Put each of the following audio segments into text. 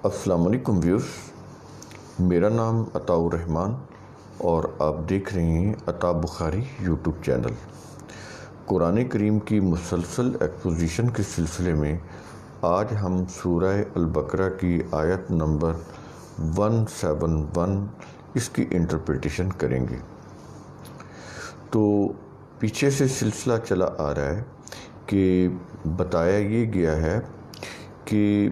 السلام علیکم ویورز، میرا نام عطاء الرحمن اور آپ دیکھ رہے ہیں عطاء بخاری یوٹیوب چینل۔ قرآن کریم کی مسلسل ایکسپوزیشن کے سلسلے میں آج ہم سورہ البقرہ کی آیت نمبر 171 اس کی انٹرپریٹیشن کریں گے۔ تو پیچھے سے سلسلہ چلا آ رہا ہے کہ بتایا یہ گیا ہے کہ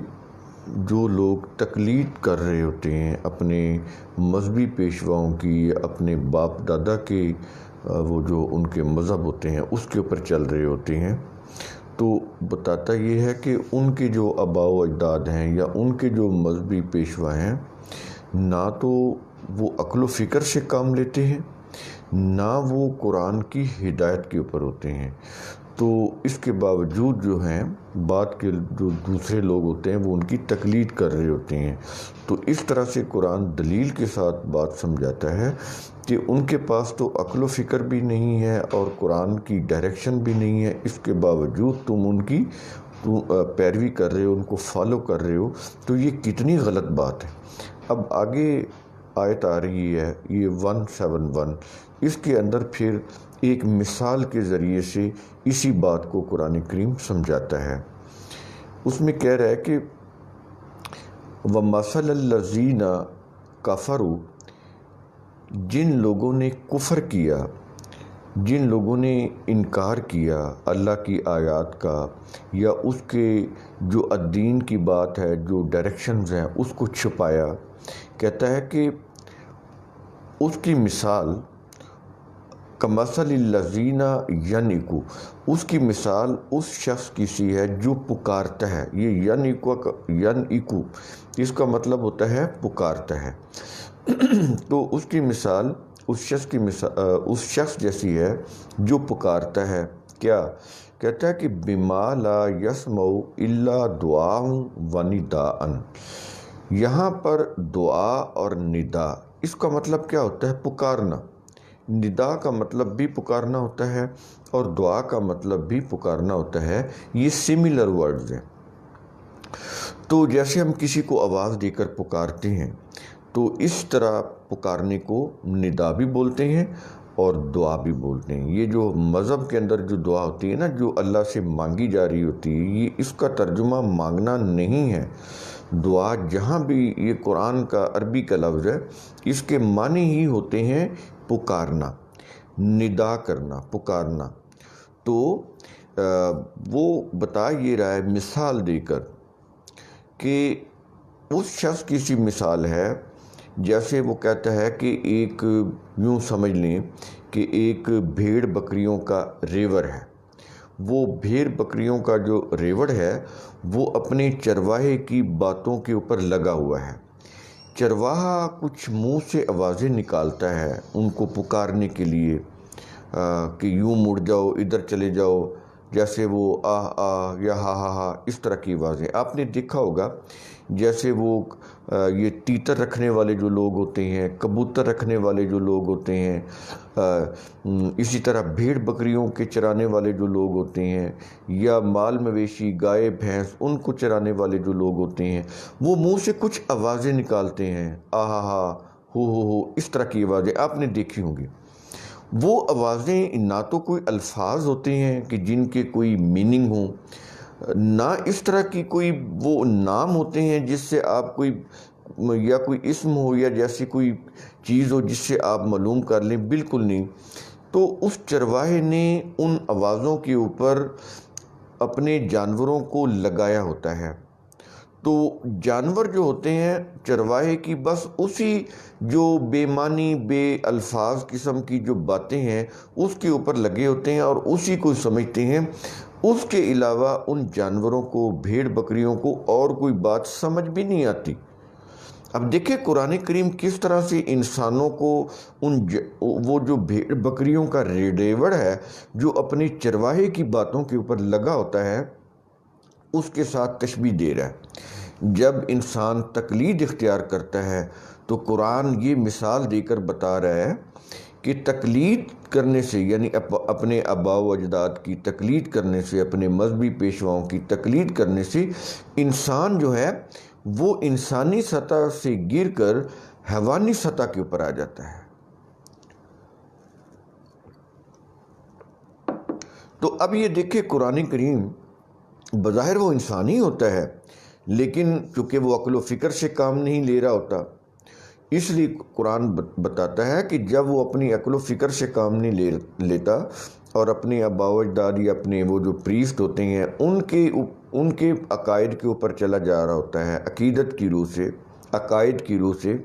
جو لوگ تقلید کر رہے ہوتے ہیں اپنے مذہبی پیشواؤں کی، اپنے باپ دادا کے وہ جو ان کے مذہب ہوتے ہیں اس کے اوپر چل رہے ہوتے ہیں، تو بتاتا یہ ہے کہ ان کے جو آباء و اجداد ہیں یا ان کے جو مذہبی پیشوا ہیں، نہ تو وہ عقل و فکر سے کام لیتے ہیں، نہ وہ قرآن کی ہدایت کے اوپر ہوتے ہیں۔ تو اس کے باوجود جو ہیں بات کے جو دوسرے لوگ ہوتے ہیں وہ ان کی تقلید کر رہے ہوتے ہیں۔ تو اس طرح سے قرآن دلیل کے ساتھ بات سمجھاتا ہے کہ ان کے پاس تو عقل و فکر بھی نہیں ہے اور قرآن کی ڈائریکشن بھی نہیں ہے، اس کے باوجود تم ان کی پیروی کر رہے ہو، ان کو فالو کر رہے ہو، تو یہ کتنی غلط بات ہے۔ اب آگے آیت آ رہی ہے یہ 171، اس کے اندر پھر ایک مثال کے ذریعے سے اسی بات کو قرآن کریم سمجھاتا ہے۔ اس میں کہہ رہا ہے کہ وَمَثَلَ الَّذِينَ كَفَرُوا، جن لوگوں نے کفر کیا، جن لوگوں نے انکار کیا اللہ کی آیات کا یا اس کے جو الدین کی بات ہے، جو ڈائریکشنز ہیں اس کو چھپایا، کہتا ہے کہ اس کی مثال کمثل الذین ینکو، اس کی مثال اس شخص کی سی ہے جو پکارتا ہے۔ یہ ینکو اس کا مطلب ہوتا ہے پکارتا ہے۔ تو اس کی مثال اس شخص جیسی ہے جو پکارتا ہے۔ کیا کہتا ہے کہ بما لا یسمع الا دعاء و نداء، یہاں پر دعا اور ندا اس کا مطلب کیا ہوتا ہے؟ پکارنا۔ ندا کا مطلب بھی پکارنا ہوتا ہے اور دعا کا مطلب بھی پکارنا ہوتا ہے، یہ سملر ورڈز ہیں۔ تو جیسے ہم کسی کو آواز دے کر پکارتے ہیں تو اس طرح پکارنے کو ندا بھی بولتے ہیں اور دعا بھی بولتے ہیں۔ یہ جو مذہب کے اندر جو دعا ہوتی ہے نا، جو اللہ سے مانگی جا رہی ہوتی ہے، یہ اس کا ترجمہ مانگنا نہیں ہے۔ دعا جہاں بھی یہ قرآن کا عربی کا لفظ ہے، اس کے معنی ہی ہوتے ہیں پکارنا، ندا کرنا، پکارنا۔ تو وہ بتا یہ رہا ہے مثال دے کر کہ اس شخص کی سی مثال ہے جیسے وہ کہتا ہے کہ ایک، یوں سمجھ لیں کہ ایک بھیڑ بکریوں کا ریوڑ ہے۔ وہ بھیڑ بکریوں کا جو ریوڑ ہے وہ اپنے چرواہے کی باتوں کے اوپر لگا ہوا ہے۔ چرواہا کچھ منہ سے آوازیں نکالتا ہے ان کو پکارنے کے لیے کہ یوں مڑ جاؤ، ادھر چلے جاؤ، جیسے وہ آہ آہ یا ہا ہا ہا، اس طرح کی آوازیں آپ نے دیکھا ہوگا۔ جیسے وہ یہ تیتر رکھنے والے جو لوگ ہوتے ہیں، کبوتر رکھنے والے جو لوگ ہوتے ہیں، اسی طرح بھیڑ بکریوں کے چرانے والے جو لوگ ہوتے ہیں، یا مال مویشی گائے بھینس ان کو چرانے والے جو لوگ ہوتے ہیں، وہ منہ سے کچھ آوازیں نکالتے ہیں، آہا ہا، ہو، اس طرح کی آوازیں آپ نے دیکھی ہوں گی۔ وہ آوازیں نہ تو کوئی الفاظ ہوتے ہیں کہ جن کے کوئی میننگ ہوں، نہ اس طرح کی کوئی وہ نام ہوتے ہیں جس سے آپ کوئی یا کوئی اسم ہو یا جیسی کوئی چیز ہو جس سے آپ معلوم کر لیں، بالکل نہیں۔ تو اس چرواہے نے ان آوازوں کے اوپر اپنے جانوروں کو لگایا ہوتا ہے۔ تو جانور جو ہوتے ہیں چرواہے کی بس اسی جو بے معنی بے الفاظ قسم کی جو باتیں ہیں اس کے اوپر لگے ہوتے ہیں اور اسی کو سمجھتے ہیں۔ اس کے علاوہ ان جانوروں کو، بھیڑ بکریوں کو اور کوئی بات سمجھ بھی نہیں آتی۔ اب دیکھیں قرآن کریم کس طرح سے انسانوں کو وہ جو بھیڑ بکریوں کا ریوڑ ہے جو اپنے چرواہے کی باتوں کے اوپر لگا ہوتا ہے اس کے ساتھ تشبیہ دے رہا ہے۔ جب انسان تقلید اختیار کرتا ہے تو قرآن یہ مثال دے کر بتا رہا ہے کہ تقلید کرنے سے، یعنی اپنے آباء و اجداد کی تقلید کرنے سے، اپنے مذہبی پیشواؤں کی تقلید کرنے سے انسان جو ہے وہ انسانی سطح سے گر کر حیوانی سطح کے اوپر آ جاتا ہے۔ تو اب یہ دیکھیں، قرآن کریم بظاہر وہ انسانی ہوتا ہے، لیکن چونکہ وہ عقل و فکر سے کام نہیں لے رہا ہوتا، اس لیے قرآن بتاتا ہے کہ جب وہ اپنی عقل و فکر سے کام نہیں لیتا اور اپنے آباء و اجداد یا اپنے وہ جو پریسٹ ہوتے ہیں ان کے عقائد کے اوپر چلا جا رہا ہوتا ہے، عقیدت کی روح سے، عقائد کی روح سے،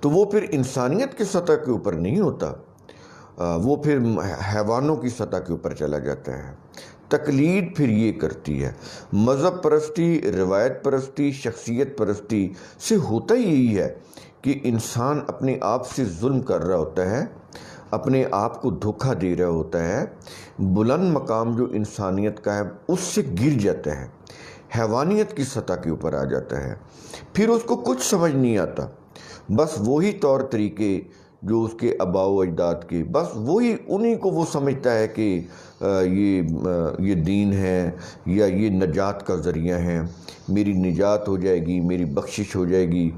تو وہ پھر انسانیت کی سطح کے اوپر نہیں ہوتا، وہ پھر حیوانوں کی سطح کے اوپر چلا جاتا ہے۔ تقلید پھر یہ کرتی ہے۔ مذہب پرستی، روایت پرستی، شخصیت پرستی سے ہوتا یہی ہے کہ انسان اپنے آپ سے ظلم کر رہا ہوتا ہے، اپنے آپ کو دھوکہ دے رہا ہوتا ہے، بلند مقام جو انسانیت کا ہے اس سے گر جاتا ہے، حیوانیت کی سطح کے اوپر آ جاتا ہے۔ پھر اس کو کچھ سمجھ نہیں آتا، بس وہی طور طریقے جو اس کے آباء و اجداد کے، بس وہی انہی کو وہ سمجھتا ہے کہ یہ دین ہے یا یہ نجات کا ذریعہ ہے، میری نجات ہو جائے گی، میری بخشش ہو جائے گی،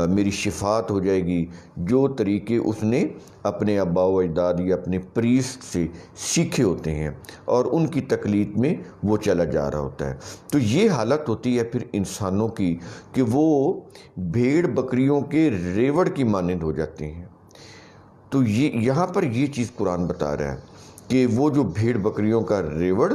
میری شفاعت ہو جائے گی، جو طریقے اس نے اپنے آباء و اجداد یا اپنے پریسٹ سے سیکھے ہوتے ہیں اور ان کی تقلید میں وہ چلا جا رہا ہوتا ہے۔ تو یہ حالت ہوتی ہے پھر انسانوں کی کہ وہ بھیڑ بکریوں کے ریوڑ کی مانند ہو جاتے ہیں۔ تو یہاں پر یہ چیز قرآن بتا رہا ہے کہ وہ جو بھیڑ بکریوں کا ریوڑ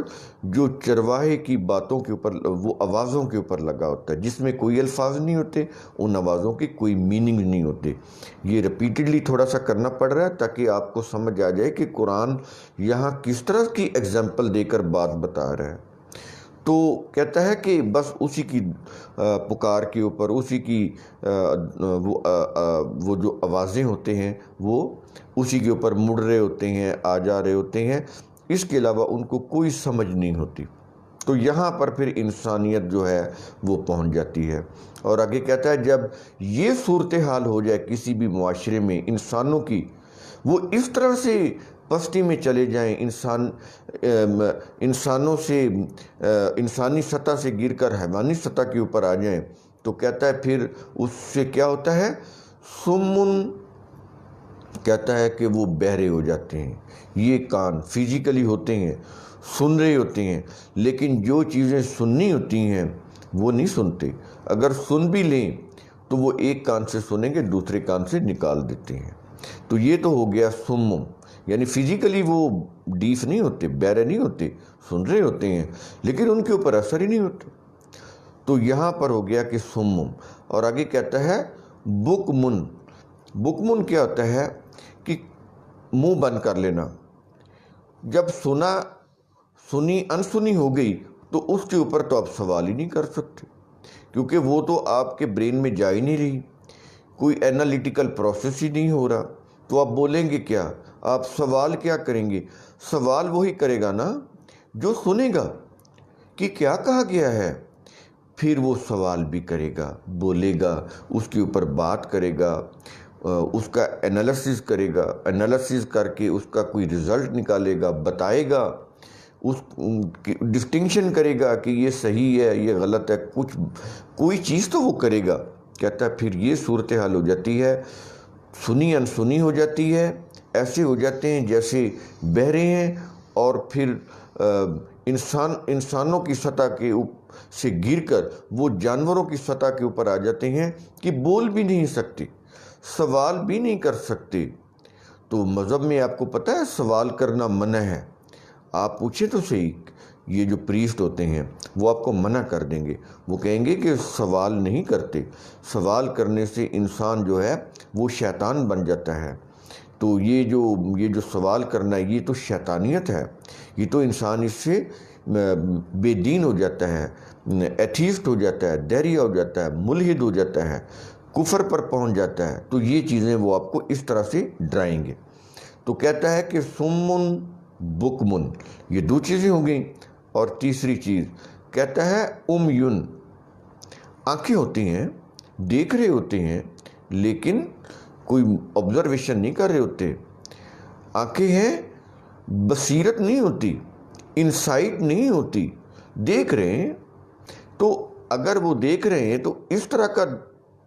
جو چرواہے کی باتوں کے اوپر، وہ آوازوں کے اوپر لگا ہوتا ہے، جس میں کوئی الفاظ نہیں ہوتے، ان آوازوں کے کوئی میننگ نہیں ہوتے۔ یہ ریپیٹڈلی تھوڑا سا کرنا پڑ رہا ہے تاکہ آپ کو سمجھ آ جائے کہ قرآن یہاں کس طرح کی ایگزامپل دے کر بات بتا رہا ہے۔ تو کہتا ہے کہ بس اسی کی پکار کے اوپر، اسی کی وہ جو آوازیں ہوتے ہیں وہ اسی کے اوپر مڑ رہے ہوتے ہیں، آ جا رہے ہوتے ہیں، اس کے علاوہ ان کو کوئی سمجھ نہیں ہوتی۔ تو یہاں پر پھر انسانیت جو ہے وہ پہنچ جاتی ہے۔ اور آگے کہتا ہے جب یہ صورتحال ہو جائے کسی بھی معاشرے میں انسانوں کی، وہ اس طرح سے پستی میں چلے جائیں، انسانوں سے انسانی سطح سے گر کر حیوانی سطح کے اوپر آ جائیں، تو کہتا ہے پھر اس سے کیا ہوتا ہے، سمن، کہتا ہے کہ وہ بہرے ہو جاتے ہیں۔ یہ کان فزیکلی ہوتے ہیں، سن رہے ہوتے ہیں، لیکن جو چیزیں سننی ہوتی ہیں وہ نہیں سنتے۔ اگر سن بھی لیں تو وہ ایک کان سے سنیں گے، دوسرے کان سے نکال دیتے ہیں۔ تو یہ تو ہو گیا سمم، یعنی فزیکلی وہ ڈیف نہیں ہوتے، بہرے نہیں ہوتے، سن رہے ہوتے ہیں لیکن ان کے اوپر اثر ہی نہیں ہوتا۔ تو یہاں پر ہو گیا کہ سمم۔ اور آگے کہتا ہے بکمن۔ بکمن کیا ہوتا ہے کہ منہ بند کر لینا۔ جب سنی انسنی ہو گئی تو اس کے اوپر تو آپ سوال ہی نہیں کر سکتے، کیونکہ وہ تو آپ کے برین میں جا ہی نہیں رہی، کوئی اینالیٹیکل پروسیس ہی نہیں ہو رہا، تو آپ بولیں گے کیا، آپ سوال کیا کریں گے؟ سوال وہی کرے گا نا جو سنے گا کہ کیا کہا گیا ہے، پھر وہ سوال بھی کرے گا، بولے گا، اس کے اوپر بات کرے گا، اس کا انالیسس کرے گا، انالیسس کر کے اس کا کوئی رزلٹ نکالے گا، بتائے گا، اس ڈسٹنکشن کرے گا کہ یہ صحیح ہے، یہ غلط ہے، کوئی چیز تو وہ کرے گا۔ کہتا ہے پھر یہ صورتحال ہو جاتی ہے، سنی انسنی ہو جاتی ہے، ایسے ہو جاتے ہیں جیسے بہرے ہیں، اور پھر انسانوں کی سطح کے سے گر کر وہ جانوروں کی سطح کے اوپر آ جاتے ہیں کہ بول بھی نہیں سکتے، سوال بھی نہیں کر سکتے۔ تو مذہب میں آپ کو پتہ ہے سوال کرنا منع ہے، آپ پوچھیں تو صحیح، یہ جو پریسٹ ہوتے ہیں وہ آپ کو منع کر دیں گے، وہ کہیں گے کہ سوال نہیں کرتے، سوال کرنے سے انسان جو ہے وہ شیطان بن جاتا ہے۔ تو یہ جو سوال کرنا ہے یہ تو شیطانیت ہے، یہ تو انسان اس سے بے دین ہو جاتا ہے، ایتھیسٹ ہو جاتا ہے، دہریہ ہو جاتا ہے، ملحد ہو جاتا ہے، کفر پر پہنچ جاتا ہے۔ تو یہ چیزیں وہ آپ کو اس طرح سے ڈرائیں گے۔ تو کہتا ہے کہ سمن بکمن، یہ دو چیزیں ہو گئیں۔ اور تیسری چیز کہتا ہے امیون، آنکھیں ہوتی ہیں، دیکھ رہے ہوتے ہیں لیکن کوئی آبزرویشن نہیں کر رہے ہوتے. آنکھیں ہیں، بصیرت نہیں ہوتی، انسائٹ نہیں ہوتی، دیکھ رہے ہیں. تو اگر وہ دیکھ رہے ہیں تو اس طرح کا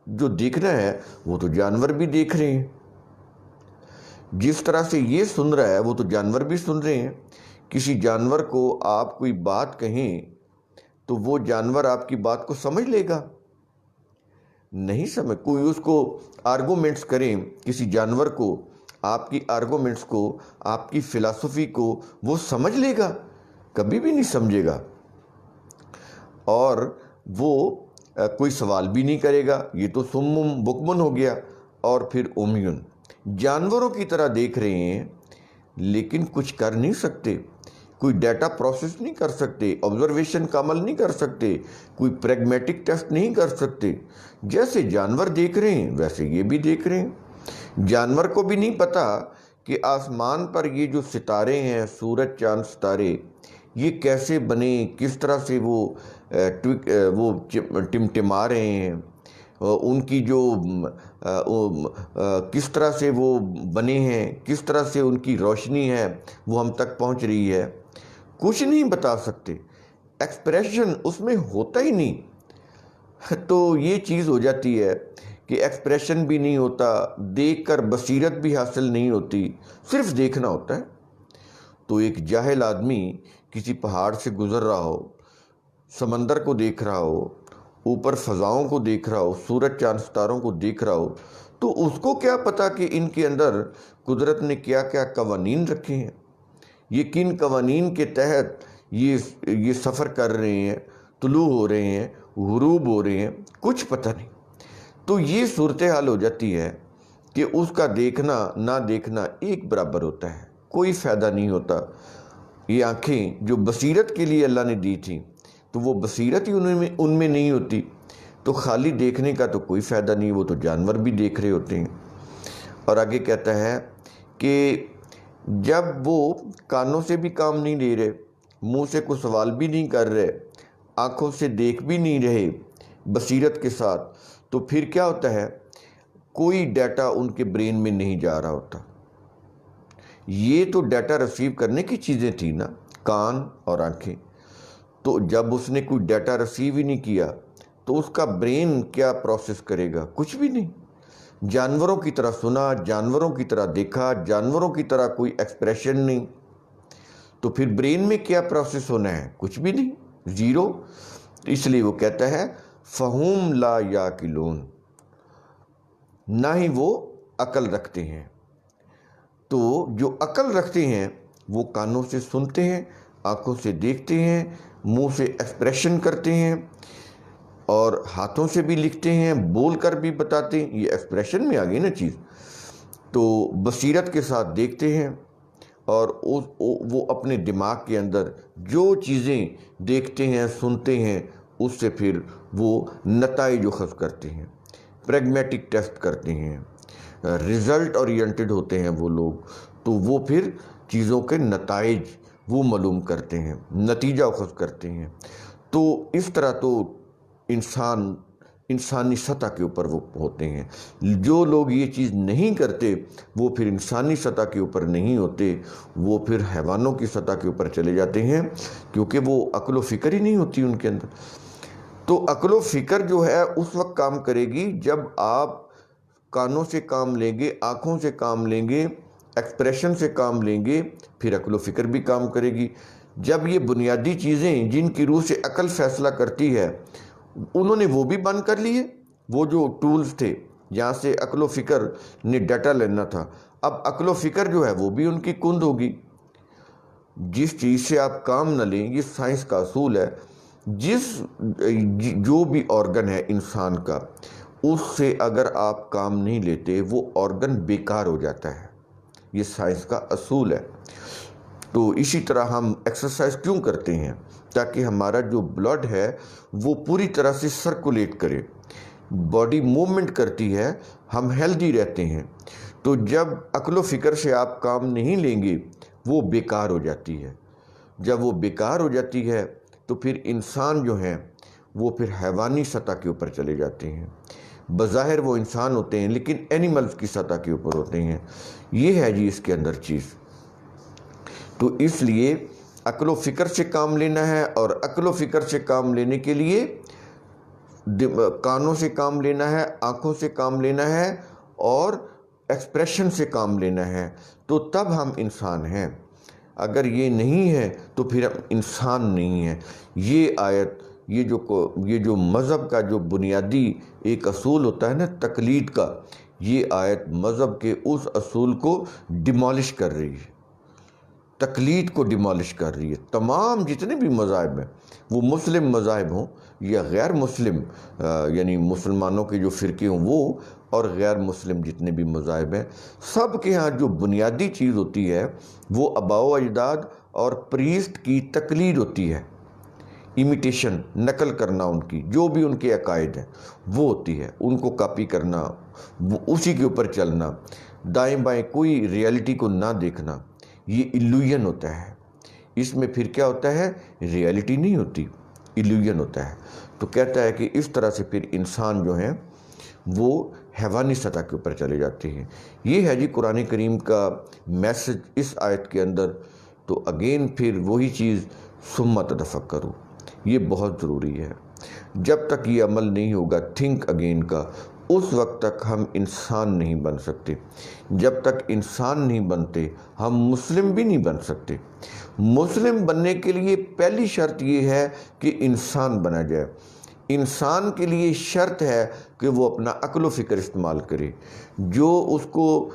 جو دیکھنا ہے وہ تو جانور بھی دیکھ رہے ہیں. جس طرح سے یہ سن رہا ہے وہ تو جانور بھی سن رہے ہیں. کسی جانور کو آپ کوئی بات کہیں تو وہ جانور آپ کی بات کو سمجھ لے گا؟ نہیں سمجھ. کوئی اس کو آرگومنٹس کریں، کسی جانور کو آپ کی آرگومنٹس کو، آپ کی فلسفی کو وہ سمجھ لے گا؟ کبھی بھی نہیں سمجھے گا. اور وہ کوئی سوال بھی نہیں کرے گا. یہ تو سمم بکمن ہو گیا. اور پھر امیون، جانوروں کی طرح دیکھ رہے ہیں لیکن کچھ کر نہیں سکتے، کوئی ڈیٹا پروسیس نہیں کر سکتے، آبزرویشن کا عمل نہیں کر سکتے، کوئی پریگمیٹک ٹیسٹ نہیں کر سکتے. جیسے جانور دیکھ رہے ہیں ویسے یہ بھی دیکھ رہے ہیں. جانور کو بھی نہیں پتا کہ آسمان پر یہ جو ستارے ہیں، سورج چاند ستارے، یہ کیسے بنے، کس طرح سے وہ ٹمٹما رہے ہیں، ان کی جو کس طرح سے وہ بنے ہیں، کس طرح سے ان کی روشنی ہے وہ ہم تک پہنچ رہی ہے. کچھ نہیں بتا سکتے. ایکسپریشن اس میں ہوتا ہی نہیں. تو یہ چیز ہو جاتی ہے کہ ایکسپریشن بھی نہیں ہوتا، دیکھ کر بصیرت بھی حاصل نہیں ہوتی، صرف دیکھنا ہوتا ہے. تو ایک جاہل آدمی کسی پہاڑ سے گزر رہا ہو، سمندر کو دیکھ رہا ہو، اوپر فضاؤں کو دیکھ رہا ہو، سورج چاند ستاروں کو دیکھ رہا ہو، تو اس کو کیا پتا کہ ان کے اندر قدرت نے کیا کیا قوانین رکھے ہیں، یہ کن قوانین کے تحت یہ سفر کر رہے ہیں، طلوع ہو رہے ہیں، غروب ہو رہے ہیں، کچھ پتہ نہیں. تو یہ صورتحال ہو جاتی ہے کہ اس کا دیکھنا نہ دیکھنا ایک برابر ہوتا ہے، کوئی فائدہ نہیں ہوتا. یہ آنکھیں جو بصیرت کے لیے اللہ نے دی تھیں تو وہ بصیرت ہی ان میں نہیں ہوتی، تو خالی دیکھنے کا تو کوئی فائدہ نہیں، وہ تو جانور بھی دیکھ رہے ہوتے ہیں. اور آگے کہتا ہے کہ جب وہ کانوں سے بھی کام نہیں لے رہے، منہ سے کوئی سوال بھی نہیں کر رہے، آنکھوں سے دیکھ بھی نہیں رہے بصیرت کے ساتھ، تو پھر کیا ہوتا ہے؟ کوئی ڈیٹا ان کے برین میں نہیں جا رہا ہوتا. یہ تو ڈیٹا ریسیو کرنے کی چیزیں تھیں نا، کان اور آنکھیں. تو جب اس نے کوئی ڈیٹا ریسیو ہی نہیں کیا تو اس کا برین کیا پروسیس کرے گا؟ کچھ بھی نہیں. جانوروں کی طرح سنا، جانوروں کی طرح دیکھا، جانوروں کی طرح کوئی ایکسپریشن نہیں، تو پھر برین میں کیا پروسیس ہونا ہے؟ کچھ بھی نہیں، زیرو. اس لیے وہ کہتا ہے فہم لا یاقلون، نہ ہی وہ عقل رکھتے ہیں. تو جو عقل رکھتے ہیں وہ کانوں سے سنتے ہیں، آنکھوں سے دیکھتے ہیں، منہ سے ایکسپریشن کرتے ہیں، اور ہاتھوں سے بھی لکھتے ہیں، بول کر بھی بتاتے ہیں. یہ ایکسپریشن میں آ گئی نا چیز. تو بصیرت کے ساتھ دیکھتے ہیں اور وہ اپنے دماغ کے اندر جو چیزیں دیکھتے ہیں، سنتے ہیں، اس سے پھر وہ نتائج اخذ کرتے ہیں، پریگمیٹک ٹیسٹ کرتے ہیں، رزلٹ اورینٹڈ ہوتے ہیں وہ لوگ. تو وہ پھر چیزوں کے نتائج وہ معلوم کرتے ہیں، نتیجہ اخذ کرتے ہیں. تو اس طرح تو انسانی سطح کے اوپر وہ ہوتے ہیں. جو لوگ یہ چیز نہیں کرتے وہ پھر انسانی سطح کے اوپر نہیں ہوتے، وہ پھر حیوانوں کی سطح کے اوپر چلے جاتے ہیں، کیونکہ وہ عقل و فکر ہی نہیں ہوتی ان کے اندر. تو عقل و فکر جو ہے اس وقت کام کرے گی جب آپ کانوں سے کام لیں گے، آنکھوں سے کام لیں گے، ایکسپریشن سے کام لیں گے، پھر عقل و فکر بھی کام کرے گی. جب یہ بنیادی چیزیں جن کی روح سے عقل فیصلہ کرتی ہے انہوں نے وہ بھی بند کر لیے، وہ جو ٹولز تھے جہاں سے عقل و فکر نے ڈیٹا لینا تھا، اب عقل و فکر جو ہے وہ بھی ان کی کند ہوگی. جس چیز سے آپ کام نہ لیں، یہ سائنس کا اصول ہے، جو بھی آرگن ہے انسان کا، اس سے اگر آپ کام نہیں لیتے وہ آرگن بیکار ہو جاتا ہے. یہ سائنس کا اصول ہے. تو اسی طرح ہم ایکسرسائز کیوں کرتے ہیں؟ تاکہ ہمارا جو بلڈ ہے وہ پوری طرح سے سرکولیٹ کرے، باڈی موومنٹ کرتی ہے، ہم ہیلدی رہتے ہیں. تو جب عقل و فکر سے آپ کام نہیں لیں گے وہ بیکار ہو جاتی ہے. جب وہ بیکار ہو جاتی ہے تو پھر انسان جو ہیں وہ پھر حیوانی سطح کے اوپر چلے جاتے ہیں. بظاہر وہ انسان ہوتے ہیں لیکن اینیملز کی سطح کے اوپر ہوتے ہیں. یہ ہے جی اس کے اندر چیز. تو اس لیے عقل و فکر سے کام لینا ہے، اور عقل و فکر سے کام لینے کے لیے کانوں سے کام لینا ہے، آنکھوں سے کام لینا ہے، اور ایکسپریشن سے کام لینا ہے. تو تب ہم انسان ہیں. اگر یہ نہیں ہے تو پھر ہم انسان نہیں ہیں. یہ آیت، یہ جو مذہب کا جو بنیادی ایک اصول ہوتا ہے نا تقلید کا، یہ آیت مذہب کے اس اصول کو ڈیمالش کر رہی ہے، تقلید کو ڈیمالش کر رہی ہے. تمام جتنے بھی مذاہب ہیں، وہ مسلم مذاہب ہوں یا غیر مسلم، یعنی مسلمانوں کے جو فرقے ہوں وہ، اور غیر مسلم جتنے بھی مذاہب ہیں، سب کے ہاں جو بنیادی چیز ہوتی ہے وہ آباء و اجداد اور پریسٹ کی تقلید ہوتی ہے. امیٹیشن، نقل کرنا ان کی، جو بھی ان کے عقائد ہیں وہ ہوتی ہے، ان کو کاپی کرنا، اسی کے اوپر چلنا، دائیں بائیں کوئی ریئلٹی کو نہ دیکھنا. یہ ایلیوژن ہوتا ہے. اس میں پھر کیا ہوتا ہے؟ ریئلٹی نہیں ہوتی، ایلیوژن ہوتا ہے. تو کہتا ہے کہ اس طرح سے پھر انسان جو ہیں وہ حیوانی سطح کے اوپر چلے جاتے ہیں. یہ ہے جی قرآن کریم کا میسج اس آیت کے اندر. تو اگین پھر وہی چیز ثم تفکروا، یہ بہت ضروری ہے. جب تک یہ عمل نہیں ہوگا تھنک اگین کا، اس وقت تک ہم انسان نہیں بن سکتے. جب تک انسان نہیں بنتے ہم مسلم بھی نہیں بن سکتے. مسلم بننے کے لیے پہلی شرط یہ ہے کہ انسان بنا جائے. انسان کے لیے شرط ہے کہ وہ اپنا عقل و فکر استعمال کرے. جو اس کو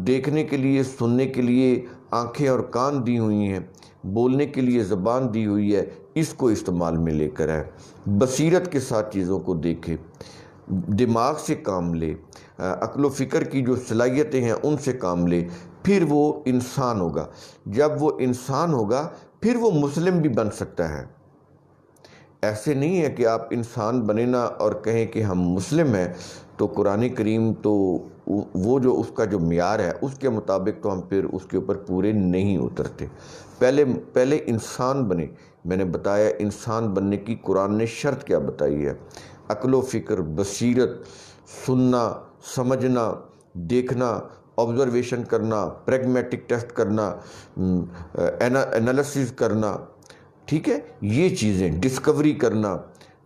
دیکھنے کے لیے، سننے کے لیے آنکھیں اور کان دی ہوئی ہیں، بولنے کے لیے زبان دی ہوئی ہے، اس کو استعمال میں لے کر آئے. بصیرت کے ساتھ چیزوں کو دیکھے، دماغ سے کام لے، عقل و فکر کی جو صلاحیتیں ہیں ان سے کام لے، پھر وہ انسان ہوگا. جب وہ انسان ہوگا پھر وہ مسلم بھی بن سکتا ہے. ایسے نہیں ہے کہ آپ انسان بنے نا اور کہیں کہ ہم مسلم ہیں. تو قرآن کریم تو وہ جو اس کا جو معیار ہے اس کے مطابق تو ہم پھر اس کے اوپر پورے نہیں اترتے. پہلے انسان بنے. میں نے بتایا انسان بننے کی قرآن نے شرط کیا بتائی ہے. عقل و فکر، بصیرت، سننا، سمجھنا، دیکھنا، آبزرویشن کرنا، پریگمیٹک ٹیسٹ کرنا، انالیسز کرنا، ٹھیک ہے، یہ چیزیں ڈسکوری کرنا.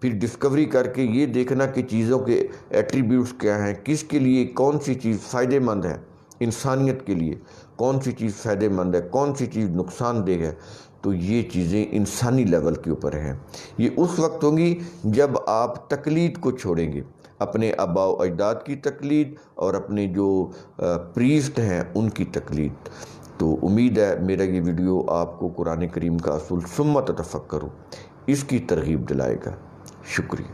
پھر ڈسکوری کر کے یہ دیکھنا کہ چیزوں کے ایٹریبیوٹس کیا ہیں، کس کے لیے کون سی چیز فائدہ مند ہے، انسانیت کے لیے کون سی چیز فائدہ مند ہے، کون سی چیز نقصان دہ ہے. تو یہ چیزیں انسانی لیول کے اوپر ہیں. یہ اس وقت ہوں گی جب آپ تقلید کو چھوڑیں گے، اپنے آباء و اجداد کی تقلید اور اپنے جو پریسٹ ہیں ان کی تقلید. تو امید ہے میرا یہ ویڈیو آپ کو قرآن کریم کا اصول ثم تفکروا اس کی ترغیب دلائے گا. شکریہ.